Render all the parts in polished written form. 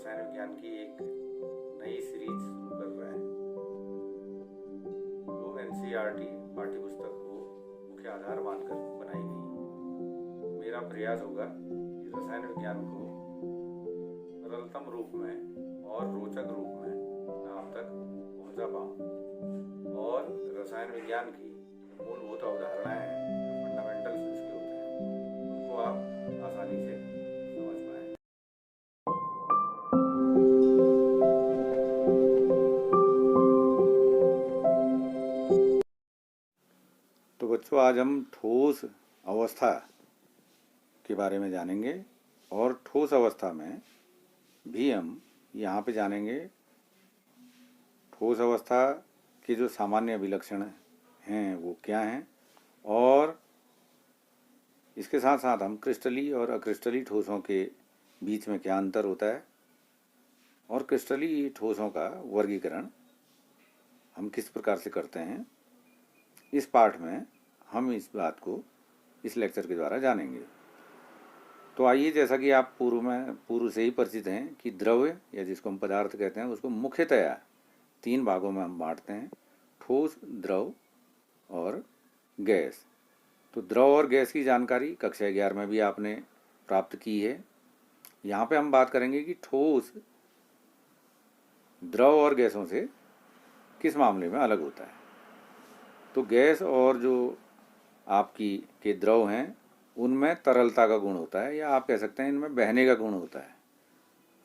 रसायन विज्ञान की एक नई सीरीज शुरू कर रहे हैं जो एनसीईआरटी पाठ्य पुस्तक को मुख्य आधार मानकर बनाई गई। मेरा प्रयास होगा कि रसायन विज्ञान को सरलतम रूप में और रोचक रूप में मैं आप तक पहुंचा पाऊँ और रसायन विज्ञान की मूलभूत अवधारणाएं हैं, फंडामेंटल्स इसके होते हैं, उनको आप आसानी से समझ पाएँ। तो बच्चों, आज हम ठोस अवस्था के बारे में जानेंगे और ठोस अवस्था में भी हम यहाँ पे जानेंगे ठोस अवस्था के जो सामान्य अभिलक्षण हैं वो क्या हैं, और इसके साथ साथ हम क्रिस्टलीय और अक्रिस्टलीय ठोसों के बीच में क्या अंतर होता है और क्रिस्टलीय ठोसों का वर्गीकरण हम किस प्रकार से करते हैं, इस पाठ में हम इस बात को इस लेक्चर के द्वारा जानेंगे। तो आइए, जैसा कि आप पूर्व से ही परिचित हैं कि द्रव्य या जिसको हम पदार्थ कहते हैं उसको मुख्यतया 3 भागों में हम बांटते हैं: ठोस, द्रव और गैस। तो द्रव और गैस की जानकारी कक्षा 11 में भी आपने प्राप्त की है। यहाँ पे हम बात करेंगे कि ठोस द्रव और गैसों से किस मामले में अलग होता है। तो गैस और जो आपकी के द्रव हैं उनमें तरलता का गुण होता है, या आप कह सकते हैं इनमें बहने का गुण होता है,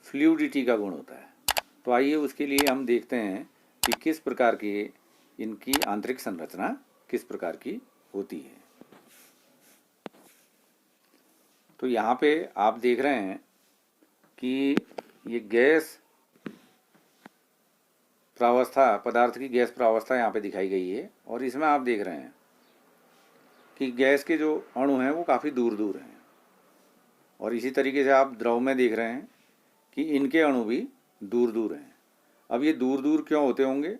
फ्लूइडिटी का गुण होता है। तो आइए उसके लिए हम देखते हैं कि किस प्रकार की इनकी आंतरिक संरचना किस प्रकार की होती है। तो यहाँ पे आप देख रहे हैं कि ये गैस प्रावस्था, पदार्थ की गैस प्रावस्था यहाँ पे दिखाई गई है, और इसमें आप देख रहे हैं कि गैस के जो अणु हैं वो काफ़ी दूर दूर हैं, और इसी तरीके से आप द्रव में देख रहे हैं कि इनके अणु भी दूर दूर हैं। अब ये दूर दूर क्यों होते होंगे?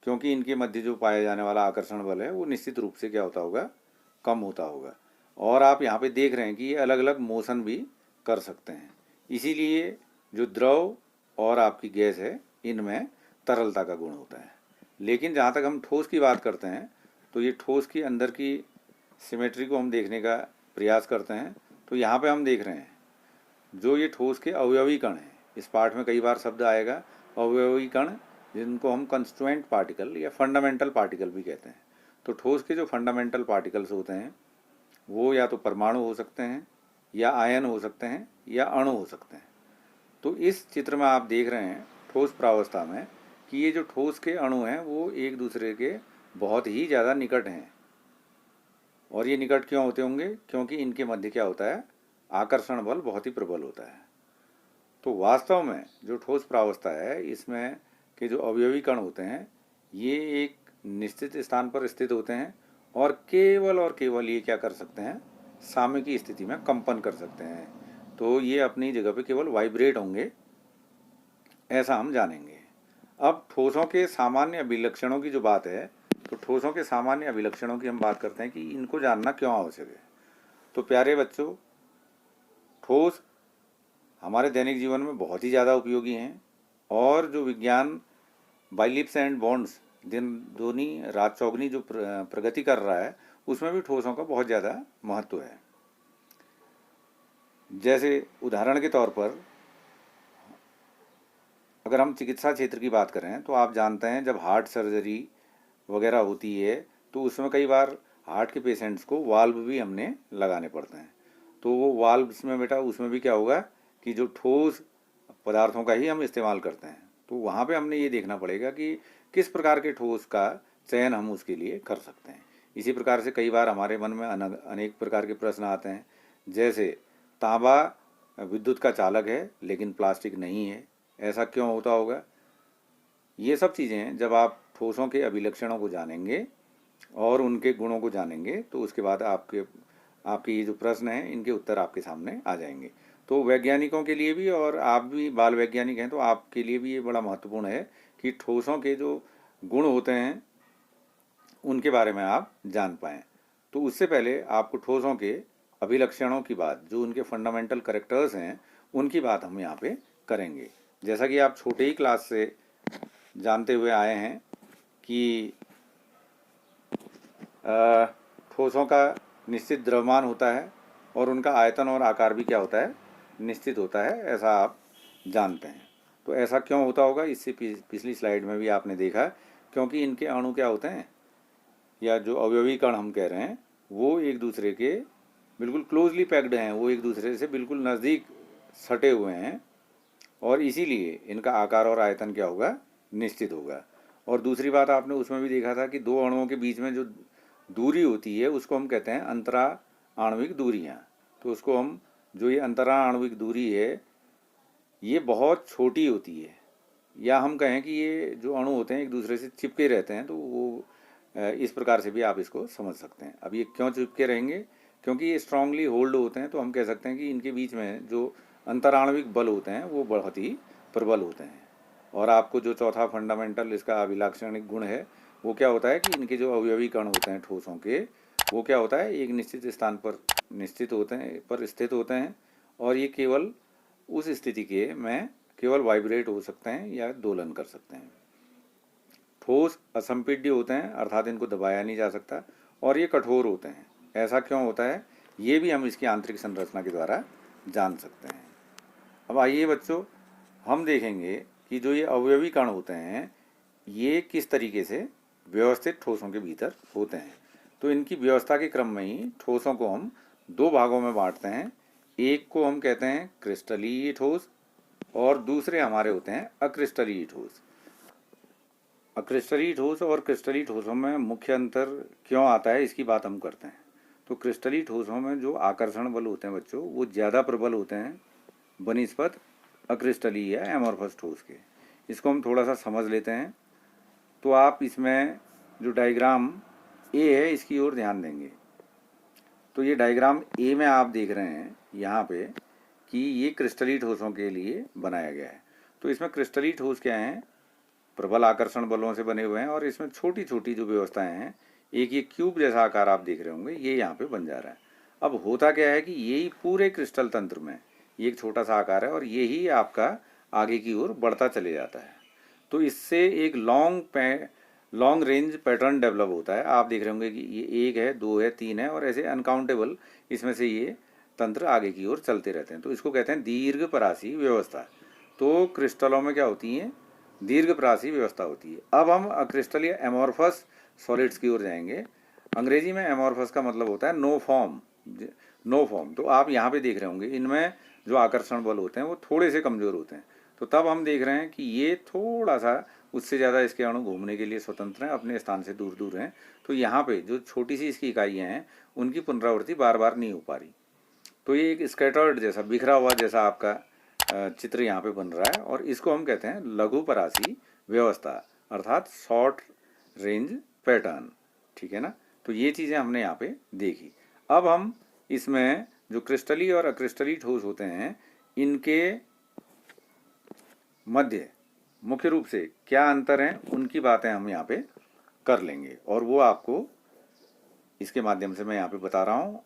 क्योंकि इनके मध्य जो पाया जाने वाला आकर्षण बल है वो निश्चित रूप से क्या होता होगा? कम होता होगा। और आप यहाँ पे देख रहे हैं कि ये अलग अलग मोशन भी कर सकते हैं। इसीलिए जो द्रव और आपकी गैस है इनमें तरलता का गुण होता है। लेकिन जहाँ तक हम ठोस की बात करते हैं तो ये ठोस की अंदर की सिमेट्री को हम देखने का प्रयास करते हैं। तो यहाँ पे हम देख रहे हैं जो ये ठोस के अवयवी कण हैं, इस पाठ में कई बार शब्द आएगा अवयवी कण, जिनको हम कंस्टिट्यूएंट पार्टिकल या फंडामेंटल पार्टिकल भी कहते हैं। तो ठोस के जो फंडामेंटल पार्टिकल्स होते हैं वो या तो परमाणु हो सकते हैं, या आयन हो सकते हैं, या अणु हो सकते हैं। तो इस चित्र में आप देख रहे हैं ठोस प्रावस्था में कि ये जो ठोस के अणु हैं वो एक दूसरे के बहुत ही ज़्यादा निकट हैं। और ये निकट क्यों होते होंगे? क्योंकि इनके मध्य क्या होता है? आकर्षण बल बहुत ही प्रबल होता है। तो वास्तव में जो ठोस प्रावस्था है इसमें के जो अवयवी कण होते हैं ये एक निश्चित स्थान पर स्थित होते हैं, और केवल ये क्या कर सकते हैं? साम्य की स्थिति में कंपन कर सकते हैं। तो ये अपनी जगह पे केवल वाइब्रेट होंगे, ऐसा हम जानेंगे। अब ठोसों के सामान्य अभिलक्षणों की जो बात है, तो ठोसों के सामान्य अभिलक्षणों की हम बात करते हैं कि इनको जानना क्यों आवश्यक है। तो प्यारे बच्चों, ठोस हमारे दैनिक जीवन में बहुत ही ज़्यादा उपयोगी हैं, और जो विज्ञान बाय लिप्स एंड बॉन्ड्स दिन दूनी रात चौगनी जो प्रगति कर रहा है उसमें भी ठोसों का बहुत ज़्यादा महत्व है। जैसे उदाहरण के तौर पर अगर हम चिकित्सा क्षेत्र की बात करें तो आप जानते हैं जब हार्ट सर्जरी वगैरह होती है तो उसमें कई बार हार्ट के पेशेंट्स को वाल्व भी हमने लगाने पड़ते हैं। तो वो वाल्व्स में बेटा उसमें भी क्या होगा कि जो ठोस पदार्थों का ही हम इस्तेमाल करते हैं। तो वहाँ पे हमने ये देखना पड़ेगा कि किस प्रकार के ठोस का चयन हम उसके लिए कर सकते हैं। इसी प्रकार से कई बार हमारे मन में अनेक प्रकार के प्रश्न आते हैं, जैसे तांबा विद्युत का चालक है लेकिन प्लास्टिक नहीं है, ऐसा क्यों होता होगा? ये सब चीज़ें जब आप ठोसों के अभिलक्षणों को जानेंगे और उनके गुणों को जानेंगे तो उसके बाद आपके ये जो प्रश्न हैं इनके उत्तर आपके सामने आ जाएंगे। तो वैज्ञानिकों के लिए भी, और आप भी बाल वैज्ञानिक हैं तो आपके लिए भी ये बड़ा महत्वपूर्ण है कि ठोसों के जो गुण होते हैं उनके बारे में आप जान पाएँ। तो उससे पहले आपको ठोसों के अभिलक्षणों की बात, जो उनके फंडामेंटल कैरेक्टर्स हैं, उनकी बात हम यहाँ पे करेंगे। जैसा कि आप छोटे ही क्लास से जानते हुए आए हैं कि ठोसों का निश्चित द्रव्यमान होता है और उनका आयतन और आकार भी क्या होता है, निश्चित होता है, ऐसा आप जानते हैं। तो ऐसा क्यों होता होगा, इससे पिछली स्लाइड में भी आपने देखा, क्योंकि इनके अणु क्या होते हैं, या जो अवयवी कण हम कह रहे हैं, वो एक दूसरे के बिल्कुल क्लोजली पैक्ड हैं, वो एक दूसरे से बिल्कुल नज़दीक सटे हुए हैं, और इसीलिए इनका आकार और आयतन क्या होगा, निश्चित होगा। और दूसरी बात आपने उसमें भी देखा था कि दो अणुओं के बीच में जो दूरी होती है उसको हम कहते हैं अंतरा आणविक दूरियाँ। तो उसको हम, जो ये अंतरा आणविक दूरी है, ये बहुत छोटी होती है, या हम कहें कि ये जो अणु होते हैं एक दूसरे से चिपके रहते हैं, तो वो इस प्रकार से भी आप इसको समझ सकते हैं। अब ये क्यों चिपके रहेंगे, क्योंकि ये स्ट्रांगली होल्ड होते हैं, तो हम कह सकते हैं कि इनके बीच में जो अंतराणविक बल होते हैं वो बहुत ही प्रबल होते हैं। और आपको जो चौथा फंडामेंटल इसका अभिलाक्षणिक गुण है वो क्या होता है कि इनके जो अवयवी कण होते हैं ठोसों के, वो क्या होता है, एक निश्चित स्थान पर निश्चित होते हैं, पर स्थित होते हैं, और ये केवल उस स्थिति के में केवल वाइब्रेट हो सकते हैं या दोलन कर सकते हैं। ठोस असंपीड्य होते हैं, अर्थात इनको दबाया नहीं जा सकता, और ये कठोर होते हैं। ऐसा क्यों होता है, ये भी हम इसकी आंतरिक संरचना के द्वारा जान सकते हैं। अब आइए बच्चों, हम देखेंगे कि जो ये अवयवी कण होते हैं ये किस तरीके से व्यवस्थित ठोसों के भीतर होते हैं। तो इनकी व्यवस्था के क्रम में ही ठोसों को हम दो भागों में बांटते हैं। एक को हम कहते हैं क्रिस्टलीय ठोस, और दूसरे हमारे होते हैं अक्रिस्टलीय ठोस। अक्रिस्टलीय ठोस और क्रिस्टलीय ठोसों में मुख्य अंतर क्यों आता है, इसकी बात हम करते हैं। तो क्रिस्टलीय ठोसों में जो आकर्षण बल होते हैं बच्चों, वो ज़्यादा प्रबल होते हैं बनिस्पत अक्रिस्टलीय या एमॉर्फस ठोस के। इसको हम थोड़ा सा समझ लेते हैं। तो आप इसमें जो डायग्राम ए है इसकी ओर ध्यान देंगे। तो ये डायग्राम ए में आप देख रहे हैं यहाँ पे कि ये क्रिस्टलीय ठोसों के लिए बनाया गया है। तो इसमें क्रिस्टलीय ठोस क्या हैं, प्रबल आकर्षण बलों से बने हुए हैं, और इसमें छोटी छोटी जो व्यवस्थाएं हैं, एक ये क्यूब जैसा आकार आप देख रहे होंगे, ये यहाँ पे बन जा रहा है। अब होता क्या है कि यही पूरे क्रिस्टल तंत्र में ये एक छोटा सा आकार है, और यही आपका आगे की ओर बढ़ता चले जाता है। तो इससे एक लॉन्ग रेंज पैटर्न डेवलप होता है। आप देख रहे होंगे कि ये 1 है, 2 है, 3 है, और ऐसे अनकाउंटेबल इसमें से ये तंत्र आगे की ओर चलते रहते हैं। तो इसको कहते हैं दीर्घपरासी व्यवस्था। तो क्रिस्टलों में क्या होती है, दीर्घपरासी व्यवस्था होती है। अब हम क्रिस्टल या एमॉर्फस सॉलिड्स की ओर जाएंगे। अंग्रेजी में एमॉर्फस का मतलब होता है नो फॉर्म। तो आप यहाँ पे देख रहे होंगे इनमें जो आकर्षण बल होते हैं वो थोड़े से कमज़ोर होते हैं। तो तब हम देख रहे हैं कि ये थोड़ा सा उससे ज़्यादा इसके अणु घूमने के लिए स्वतंत्र हैं, अपने स्थान से दूर दूर हैं। तो यहाँ पे जो छोटी सी इसकी इकाइयाँ हैं उनकी पुनरावृत्ति बार बार नहीं हो पा रही। तो ये एक स्कैटर्ड जैसा, बिखरा हुआ जैसा आपका चित्र यहाँ पे बन रहा है, और इसको हम कहते हैं लघुपरासी व्यवस्था, अर्थात शॉर्ट रेंज पैटर्न। ठीक है ना। तो ये चीज़ें हमने यहाँ पे देखी। अब हम इसमें जो क्रिस्टलीय और अक्रिस्टलीय ठोस होते हैं इनके मध्य मुख्य रूप से क्या अंतर हैं, उनकी बातें हम यहाँ पे कर लेंगे, और वो आपको इसके माध्यम से मैं यहाँ पे बता रहा हूँ,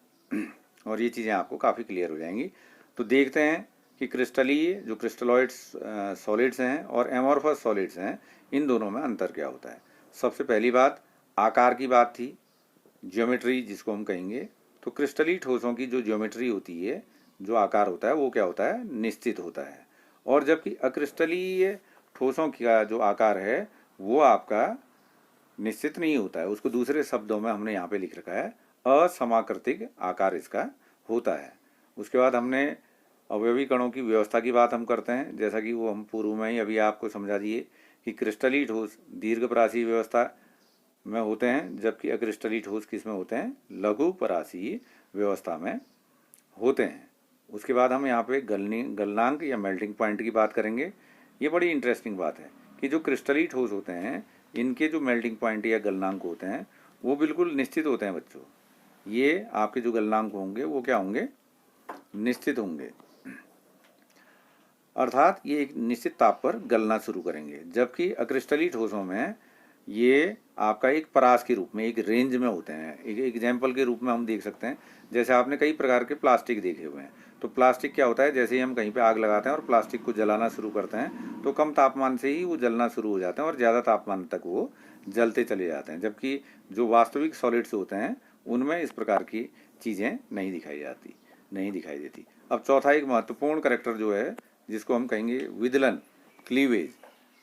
और ये चीज़ें आपको काफ़ी क्लियर हो जाएंगी। तो देखते हैं कि क्रिस्टलीय जो क्रिस्टलॉइड्स सॉलिड्स हैं और एमॉर्फस सॉलिड्स हैं, इन दोनों में अंतर क्या होता है। सबसे पहली बात आकार की बात थी, ज्योमेट्री जिसको हम कहेंगे। तो क्रिस्टलीय ठोसों की जो ज्योमेट्री होती है, जो आकार होता है, वो क्या होता है, निश्चित होता है। और जबकि अक्रिस्टलीय ठोसों का जो आकार है वो आपका निश्चित नहीं होता है। उसको दूसरे शब्दों में हमने यहाँ पे लिख रखा है असमाकृतिक आकार इसका होता है। उसके बाद हमने अवयवी कणों की व्यवस्था की बात हम करते हैं, जैसा कि वो हम पूर्व में ही अभी आपको समझा दिए कि क्रिस्टलीय ठोस दीर्घपरासी व्यवस्था में होते हैं, जबकि अक्रिस्टलीय ठोस किस में होते हैं, लघुपरासी व्यवस्था में होते हैं। उसके बाद हम यहाँ पे गलनांक या मेल्टिंग पॉइंट की बात करेंगे। ये बड़ी इंटरेस्टिंग बात है कि जो क्रिस्टलीय ठोस होते हैं इनके जो मेल्टिंग पॉइंट या गलनांक होते हैं वो बिल्कुल निश्चित होते हैं बच्चों। ये आपके जो गलनांक होंगे वो क्या होंगे, निश्चित होंगे, अर्थात ये एक निश्चित ताप पर गलना शुरू करेंगे। जबकि अक्रिस्टलीय ठोसों में ये आपका एक परास के रूप में, एक रेंज में होते हैं। एक एग्जाम्पल के रूप में हम देख सकते हैं, जैसे आपने कई प्रकार के प्लास्टिक देखे हुए हैं। तो प्लास्टिक क्या होता है, जैसे ही हम कहीं पे आग लगाते हैं और प्लास्टिक को जलाना शुरू करते हैं तो कम तापमान से ही वो जलना शुरू हो जाते हैं और ज़्यादा तापमान तक वो जलते चले जाते हैं, जबकि जो वास्तविक सॉलिड्स होते हैं उनमें इस प्रकार की चीज़ें नहीं दिखाई देती। अब चौथा एक महत्वपूर्ण करैक्टर जो है जिसको हम कहेंगे विदलन, क्लीवेज।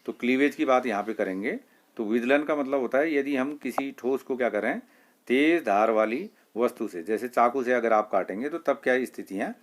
तो क्लीवेज की बात यहाँ पे करेंगे। तो विदलन का मतलब होता है यदि हम किसी ठोस को क्या करें, तेज धार वाली वस्तु से, जैसे चाकू से अगर आप काटेंगे तो तब क्या स्थितियाँ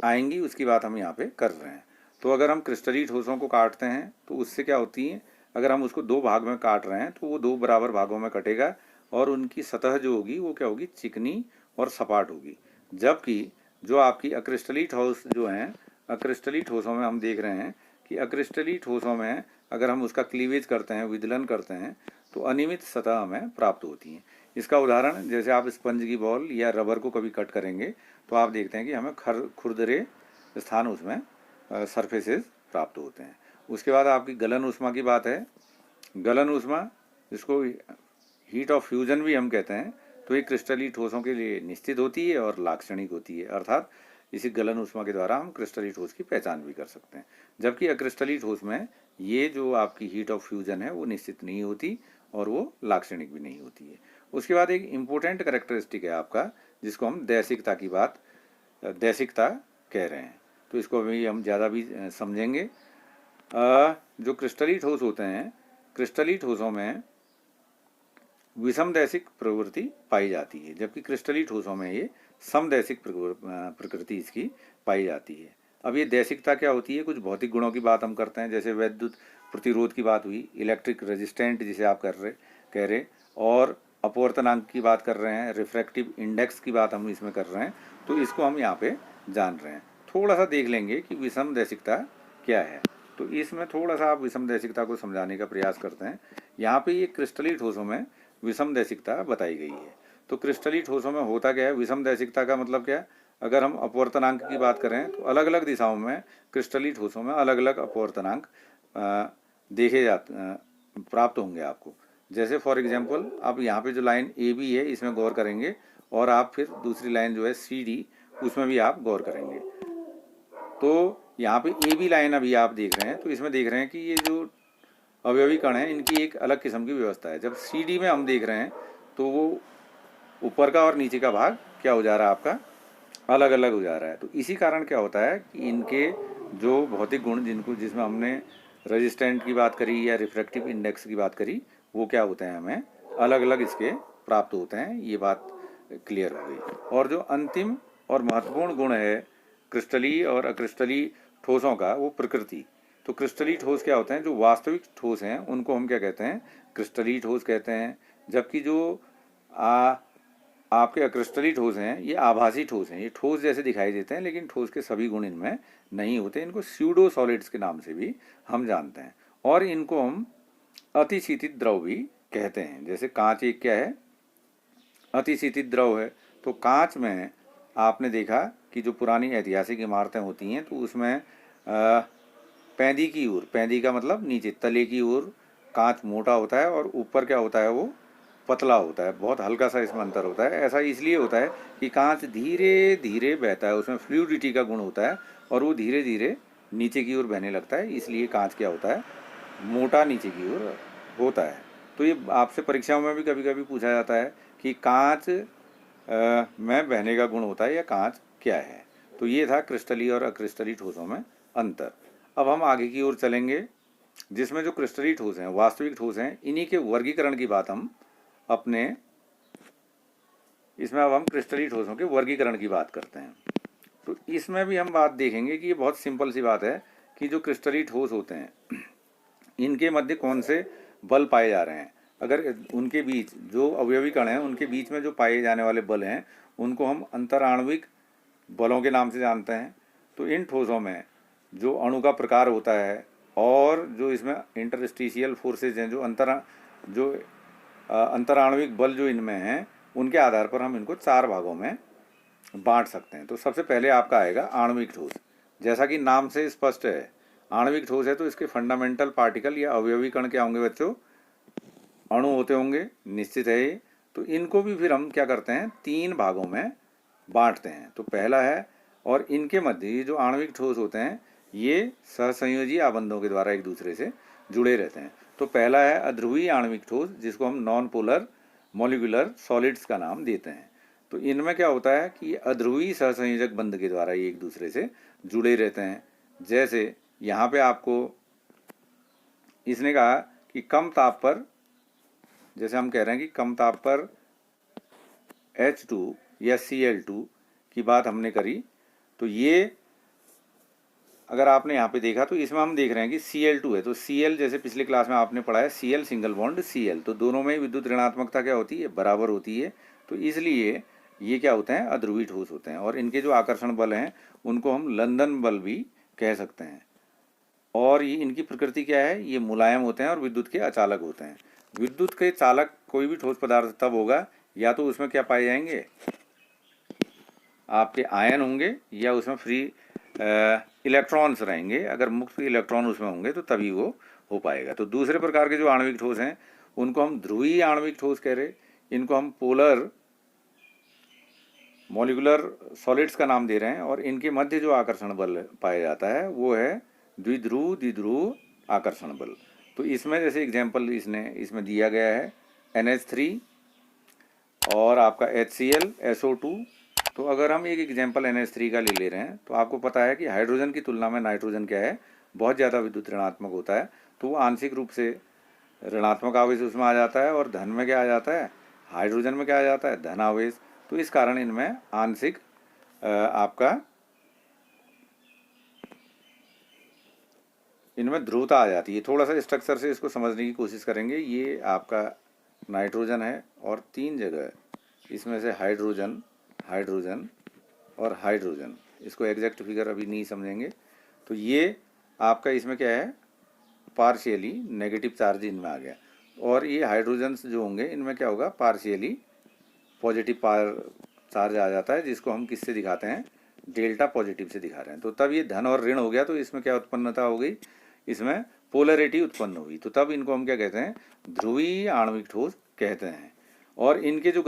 आएंगी, उसकी बात हम यहाँ पे कर रहे हैं। तो अगर हम क्रिस्टलीय ठोसों को काटते हैं तो उससे क्या होती है, अगर हम उसको दो भाग में काट रहे हैं तो वो दो बराबर भागों में कटेगा और उनकी सतह जो होगी वो क्या होगी, चिकनी और सपाट होगी। जबकि जो आपकी अक्रिस्टलीय ठोस जो हैं, अक्रिस्टलीय ठोसों में हम देख रहे हैं कि अक्रिस्टलीय ठोसों में अगर हम उसका क्लीवेज करते हैं, विदलन करते हैं, तो अनियमित सतह हमें प्राप्त होती है। इसका उदाहरण जैसे आप स्पंज की बॉल या रबर को कभी कट करेंगे तो आप देखते हैं कि हमें खुरदरे स्थान उसमें सरफेसेस प्राप्त होते हैं। उसके बाद आपकी गलन ऊष्मा की बात है। गलन ऊष्मा, जिसको हीट ऑफ फ्यूजन भी हम कहते हैं, तो ये क्रिस्टलीय ठोसों के लिए निश्चित होती है और लाक्षणिक होती है, अर्थात इसी गलन ऊष्मा के द्वारा हम क्रिस्टलीय ठोस की पहचान भी कर सकते हैं। जबकि अक्रिस्टलीय ठोस में ये जो आपकी हीट ऑफ फ्यूजन है वो निश्चित नहीं होती और वो लाक्षणिक भी नहीं होती है। उसके बाद एक इम्पोर्टेंट करेक्टरिस्टिक है आपका जिसको हम दैसिकता की बात, दैसिकता कह रहे हैं। तो इसको अभी हम ज़्यादा भी समझेंगे। जो क्रिस्टलीय ठोस होते हैं, क्रिस्टलीय ठोसों में विषमदैशिक प्रवृत्ति पाई जाती है, जबकि क्रिस्टलीय ठोसों में ये समदैशिक प्रकृति इसकी पाई जाती है। अब ये दैशिकता क्या होती है, कुछ भौतिक गुणों की बात हम करते हैं, जैसे विद्युत प्रतिरोध की बात हुई, इलेक्ट्रिक रेजिस्टेंट जिसे आप कह रहे, और अपवर्तनांक की बात कर रहे हैं, रिफ्रैक्टिव इंडेक्स की बात हम इसमें कर रहे हैं। तो इसको हम यहाँ पे जान रहे हैं। थोड़ा सा देख लेंगे कि विषमदैशिकता क्या है। तो इसमें थोड़ा सा आप विषमदैशिकता को समझाने का प्रयास करते हैं। यहाँ पे ये क्रिस्टलीय ठोसों में विषमदैशिकता बताई गई है। तो क्रिस्टलीय ठोसों में होता क्या है, विषमदैशिकता का मतलब क्या है, अगर हम अपवर्तनांक की बात करें तो अलग अलग दिशाओं में क्रिस्टलीय ठोसों में अलग अलग अपवर्तनांक देखे प्राप्त होंगे आपको। जैसे फॉर एग्जांपल आप यहाँ पे जो लाइन ए बी है इसमें गौर करेंगे और आप फिर दूसरी लाइन जो है सी डी उसमें भी आप गौर करेंगे। तो यहाँ पे ए बी लाइन अभी आप देख रहे हैं तो इसमें देख रहे हैं कि ये जो अवयवी कण है इनकी एक अलग किस्म की व्यवस्था है। जब सी डी में हम देख रहे हैं तो वो ऊपर का और नीचे का भाग क्या हो जा रहा है, आपका अलग अलग हो जा रहा है। तो इसी कारण क्या होता है कि इनके जो भौतिक गुण जिसमें हमने रेजिस्टेंट की बात करी या रिफ्रैक्टिव इंडेक्स की बात करी, वो क्या होते हैं, हमें अलग अलग इसके प्राप्त होते हैं। ये बात क्लियर हो गई। और जो अंतिम और महत्वपूर्ण गुण है क्रिस्टलीय और अक्रिस्टलीय ठोसों का, वो प्रकृति। तो क्रिस्टलीय ठोस क्या होते हैं, जो वास्तविक ठोस हैं उनको हम क्या कहते हैं, क्रिस्टलीय ठोस कहते हैं। जबकि जो आपके अक्रिस्टलीय ठोस हैं ये आभासी ठोस हैं, ये ठोस जैसे दिखाई देते हैं लेकिन ठोस के सभी गुण इनमें नहीं होते। इनको स्यूडो सॉलिड्स के नाम से भी हम जानते हैं और इनको हम अतिशीतित द्रव भी कहते हैं। जैसे कांच एक क्या है, अतिशीतित द्रव है। तो कांच में आपने देखा कि जो पुरानी ऐतिहासिक इमारतें होती हैं तो उसमें पैदी की ओर, पैदी का मतलब नीचे तले की ओर कांच मोटा होता है और ऊपर क्या होता है, वो पतला होता है। बहुत हल्का सा इसमें अंतर होता है। ऐसा इसलिए होता है कि कांच धीरे धीरे बहता है, उसमें फ्लूइडिटी का गुण होता है और वो धीरे धीरे नीचे की ओर बहने लगता है, इसलिए कांच क्या होता है, मोटा नीचे की ओर होता है। तो ये आपसे परीक्षाओं में भी कभी कभी पूछा जाता है कि कांच में बहने का गुण होता है या कांच क्या है। तो ये था क्रिस्टलीय और अक्रिस्टलीय ठोसों में अंतर। अब हम आगे की ओर चलेंगे जिसमें जो क्रिस्टलीय ठोस हैं, वास्तविक ठोस हैं, इन्हीं के वर्गीकरण की बात हम अपने इसमें अब हम क्रिस्टलीय ठोसों के वर्गीकरण की बात करते हैं। तो इसमें भी हम बात देखेंगे कि ये बहुत सिंपल सी बात है कि जो क्रिस्टलीय ठोस होते हैं इनके मध्य कौन से बल पाए जा रहे हैं। अगर उनके बीच जो अवयवी कण हैं उनके बीच में जो पाए जाने वाले बल हैं उनको हम अंतराण्विक बलों के नाम से जानते हैं। तो इन ठोसों में जो अणु का प्रकार होता है और जो इसमें इंटरस्टिशियल फोर्सेज हैं, जो अंतराण्विक बल जो इनमें हैं, उनके आधार पर हम इनको चार भागों में बांट सकते हैं। तो सबसे पहले आपका आएगा आणविक ठोस। जैसा कि नाम से स्पष्ट है, आणविक ठोस है तो इसके फंडामेंटल पार्टिकल या अवयवी कण क्या होंगे बच्चों, अणु होते होंगे, निश्चित है ये। तो इनको भी फिर हम क्या करते हैं, तीन भागों में बांटते हैं। तो पहला है और इनके मध्य ये जो आणविक ठोस होते हैं ये सहसंयोजी आबंधों के द्वारा एक दूसरे से जुड़े रहते हैं। तो पहला है अध्रुवीय आणविक ठोस, जिसको हम नॉन पोलर मॉलिक्यूलर सॉलिड्स का नाम देते हैं। तो इनमें क्या होता है कि अध्रुवीय सहसंयोजक बंध के द्वारा ये एक दूसरे से जुड़े रहते हैं। जैसे यहाँ पे आपको इसने कहा कि कम ताप पर, जैसे हम कह रहे हैं कि कम ताप पर H2 या Cl2 की बात हमने करी, तो ये अगर आपने यहाँ पे देखा तो इसमें हम देख रहे हैं कि Cl2 है, तो Cl जैसे पिछले क्लास में आपने पढ़ा है Cl सिंगल बॉन्ड Cl, तो दोनों में विद्युत ऋणात्मकता क्या होती है, बराबर होती है। तो इसलिए ये क्या होते हैं, अध्रुवीय ठोस होते हैं। और इनके जो आकर्षण बल हैं उनको हम लंदन बल भी कह सकते हैं। और ये इनकी प्रकृति क्या है, ये मुलायम होते हैं और विद्युत के अचालक होते हैं। विद्युत के चालक कोई भी ठोस पदार्थ तब होगा या तो उसमें क्या पाए जाएंगे, आपके आयन होंगे, या उसमें फ्री इलेक्ट्रॉन्स रहेंगे। अगर मुक्त इलेक्ट्रॉन उसमें होंगे तो तभी वो हो पाएगा। तो दूसरे प्रकार के जो आणविक ठोस हैं उनको हम ध्रुवीय आणविक ठोस कह रहे, इनको हम पोलर मॉलिक्यूलर सॉलिड्स का नाम दे रहे हैं। और इनके मध्य जो आकर्षण बल पाया जाता है वो है द्विध्रुव द्विध्रुव आकर्षण बल। तो इसमें जैसे एग्जाम्पल इसमें दिया गया है NH3 और आपका HCl SO2। तो अगर हम एक एग्जाम्पल NH3 का ले रहे हैं तो आपको पता है कि हाइड्रोजन की तुलना में नाइट्रोजन क्या है, बहुत ज़्यादा विद्युत ऋणात्मक होता है। तो वो आंशिक रूप से ऋणात्मक आवेश उसमें आ जाता है, और धन में क्या आ जाता है, हाइड्रोजन में क्या आ जाता है, धन आवेश। तो इस कारण इनमें आंशिक आपका इनमें ध्रुवता आ जाती है। थोड़ा सा स्ट्रक्चर से इसको समझने की कोशिश करेंगे। ये आपका नाइट्रोजन है और 3 जगह इसमें से हाइड्रोजन, हाइड्रोजन और हाइड्रोजन, इसको एग्जैक्ट फिगर अभी नहीं समझेंगे। तो ये आपका इसमें क्या है, पार्शियली नेगेटिव चार्ज इनमें आ गया। और ये हाइड्रोजन्स जो होंगे इनमें क्या होगा, पार्शियली पॉजिटिव चार्ज आ जाता है, जिसको हम किससे दिखाते हैं, डेल्टा पॉजिटिव से दिखा रहे हैं। तो तब ये धन और ऋण हो गया, तो इसमें क्या उत्पन्नता हो गई, इसमें पोलरिटी उत्पन्न हुई। तो तब इनको हम क्या कहते हैं, ध्रुवीय आणविक ठोस कहते हैं। और इनके जो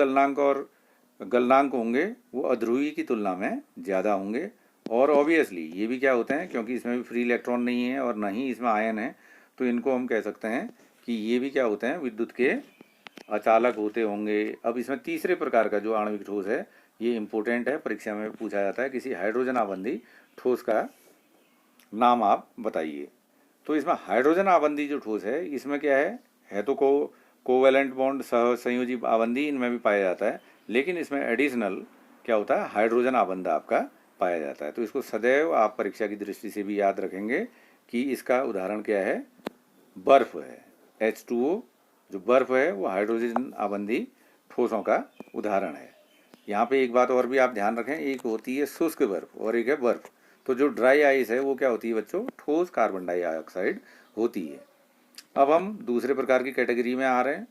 गलनांक होंगे वो अध्रुवीय की तुलना में ज़्यादा होंगे। और ऑब्वियसली ये भी क्या होते हैं, क्योंकि इसमें भी फ्री इलेक्ट्रॉन नहीं है और ना ही इसमें आयन है, तो इनको हम कह सकते हैं कि ये भी क्या होते हैं, विद्युत के अचालक होते होंगे। अब इसमें तीसरे प्रकार का जो आणविक ठोस है ये इम्पोर्टेंट है, परीक्षा में पूछा जाता है, किसी हाइड्रोजन आबंधी ठोस का नाम आप बताइए। तो इसमें हाइड्रोजन आबंधी जो ठोस है इसमें क्या है तो कोवेलेंट बॉन्ड सहसंयोजी आबंधी इनमें भी पाया जाता है, लेकिन इसमें एडिशनल क्या होता है, हाइड्रोजन आबंध आपका पाया जाता है। तो इसको सदैव आप परीक्षा की दृष्टि से भी याद रखेंगे कि इसका उदाहरण क्या है, बर्फ है। H2O जो बर्फ है वो हाइड्रोजन आबंधी ठोसों का उदाहरण है। यहाँ पे एक बात और भी आप ध्यान रखें, एक होती है शुष्क बर्फ और एक है बर्फ। तो जो ड्राई आइस है वो क्या होती है बच्चों, ठोस कार्बन डाइऑक्साइड होती है। अब हम दूसरे प्रकार की कैटेगरी में आ रहे हैं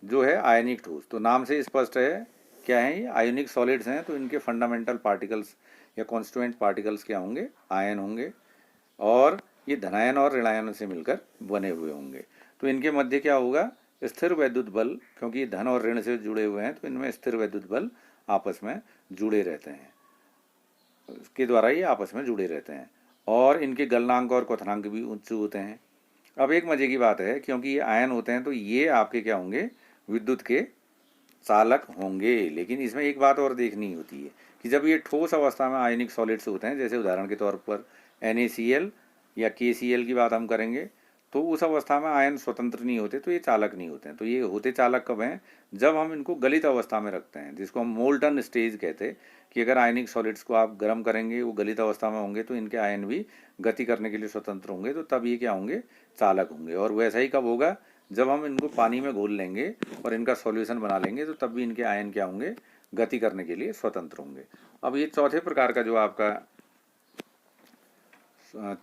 जो है आयनिक ठोस। तो नाम से स्पष्ट है क्या है, ये आयनिक सॉलिड्स हैं। तो इनके फंडामेंटल पार्टिकल्स या कॉन्स्टिट्यूएंट पार्टिकल्स क्या होंगे, आयन होंगे, और ये धनायन और ऋणायन से मिलकर बने हुए होंगे। तो इनके मध्य क्या होगा, स्थिर वैद्युत बल, क्योंकि ये धन और ऋण से जुड़े हुए हैं तो इनमें स्थिर वैद्युत बल आपस में जुड़े रहते हैं, इसके द्वारा ये आपस में जुड़े रहते हैं। और इनके गलनांक और क्वथनांक भी उच्च होते हैं। अब एक मजे की बात है, क्योंकि ये आयन होते हैं तो ये आपके क्या होंगे, विद्युत के चालक होंगे। लेकिन इसमें एक बात और देखनी होती है कि जब ये ठोस अवस्था में आयनिक सॉलिड्स होते हैं, जैसे उदाहरण के तौर पर NaCl या KCl की बात हम करेंगे, तो उस अवस्था में आयन स्वतंत्र नहीं होते, तो ये चालक नहीं होते हैं। तो ये होते चालक कब हैं, जब हम इनको गलित अवस्था में रखते हैं, जिसको हम मोल्टन स्टेज कहते हैं। कि अगर आयनिक सॉलिड्स को आप गर्म करेंगे, वो गलित अवस्था में होंगे, तो इनके आयन भी गति करने के लिए स्वतंत्र होंगे, तो तब ये क्या होंगे, चालक होंगे। और वैसा ही कब होगा, जब हम इनको पानी में घोल लेंगे और इनका सॉल्यूशन बना लेंगे, तो तब भी इनके आयन क्या होंगे, गति करने के लिए स्वतंत्र होंगे। अब ये चौथे प्रकार का जो आपका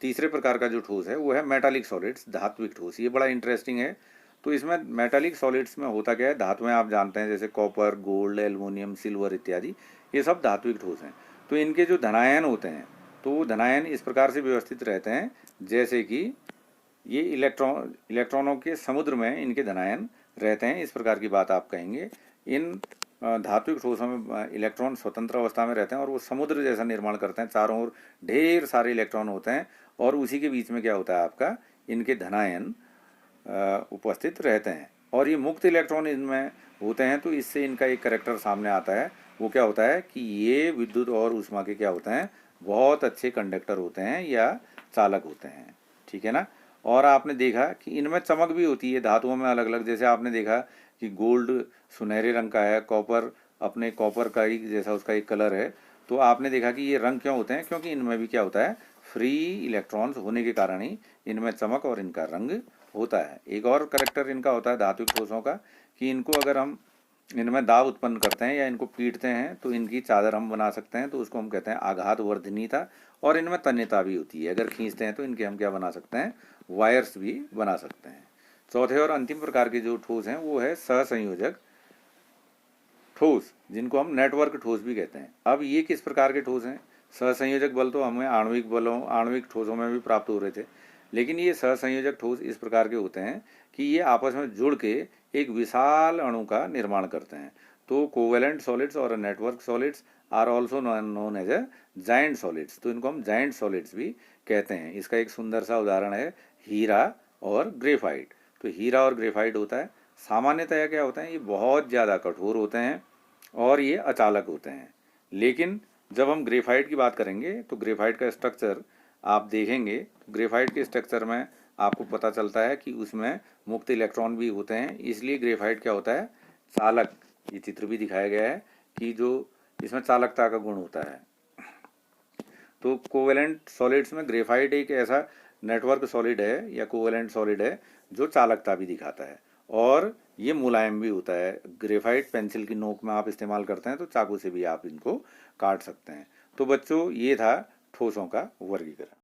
तीसरे प्रकार का जो ठोस है वो है मेटालिक सॉलिड्स, धात्विक ठोस। ये बड़ा इंटरेस्टिंग है। तो इसमें मेटालिक सॉलिड्स में होता क्या है, धातुएं आप जानते हैं, जैसे कॉपर, गोल्ड, एल्युमिनियम, सिल्वर इत्यादि, ये सब धात्विक ठोस हैं। तो इनके जो धनायन होते हैं, तो वो धनायन इस प्रकार से व्यवस्थित रहते हैं जैसे कि ये इलेक्ट्रॉनों के समुद्र में इनके धनायन रहते हैं, इस प्रकार की बात आप कहेंगे। इन धात्विक ठोसों में इलेक्ट्रॉन स्वतंत्र अवस्था में रहते हैं और वो समुद्र जैसा निर्माण करते हैं, चारों ओर ढेर सारे इलेक्ट्रॉन होते हैं और उसी के बीच में क्या होता है आपका, इनके धनायन उपस्थित रहते हैं और ये मुक्त इलेक्ट्रॉन इनमें होते हैं। तो इससे इनका एक करैक्टर सामने आता है, वो क्या होता है कि ये विद्युत और ऊष्मा के क्या होते हैं, बहुत अच्छे कंडक्टर होते हैं या चालक होते हैं, ठीक है ना। और आपने देखा कि इनमें चमक भी होती है धातुओं में अलग अलग, जैसे आपने देखा कि गोल्ड सुनहरे रंग का है, कॉपर अपने कॉपर का ही जैसा उसका एक कलर है। तो आपने देखा कि ये रंग क्यों होते हैं, क्योंकि इनमें भी क्या होता है, फ्री इलेक्ट्रॉन्स होने के कारण ही इनमें चमक और इनका रंग होता है। एक और करैक्टर इनका होता है धात्विक ठोसों का कि इनको अगर हम इनमें दाब उत्पन्न करते हैं या इनको पीटते हैं तो इनकी चादर हम बना सकते हैं, तो उसको हम कहते हैं आघात वर्धनीयता। और इनमें तन्यता भी होती है, अगर खींचते हैं तो इनके हम क्या बना सकते हैं, वायर्स भी बना सकते हैं। चौथे और अंतिम प्रकार के जो ठोस हैं वो है सहसंयोजक ठोस, जिनको हम नेटवर्क ठोस भी कहते हैं। अब ये किस प्रकार के ठोस हैं, सहसंयोजक बल तो हमें आणविक ठोसों में भी प्राप्त हो रहे थे, लेकिन ये सहसंयोजक ठोस इस प्रकार के होते हैं कि ये आपस में जुड़ के एक विशाल अणु का निर्माण करते हैं। तो कोवेलेंट सॉलिड्स और network solids are also known as a giant solids, तो इनको हम जाइंट सॉलिड्स भी कहते हैं। इसका एक सुंदर सा उदाहरण है हीरा और ग्रेफाइट। तो हीरा और ग्रेफाइट होता है, सामान्यतया क्या होता है, ये बहुत ज़्यादा कठोर होते हैं और ये अचालक होते हैं। लेकिन जब हम ग्रेफाइट की बात करेंगे तो ग्रेफाइट का स्ट्रक्चर आप देखेंगे, तो ग्रेफाइट के स्ट्रक्चर में आपको पता चलता है कि उसमें मुक्त इलेक्ट्रॉन भी होते हैं, इसलिए ग्रेफाइट क्या होता है, चालक। ये चित्र भी दिखाया गया है कि जो इसमें चालकता का गुण होता है। तो कोवेलेंट सॉलिड्स में ग्रेफाइट एक ऐसा नेटवर्क सॉलिड है या कोवेलेंट सॉलिड है जो चालकता भी दिखाता है और ये मुलायम भी होता है। ग्रेफाइट पेंसिल की नोक में आप इस्तेमाल करते हैं तो चाकू से भी आप इनको काट सकते हैं। तो बच्चों ये था ठोसों का वर्गीकरण।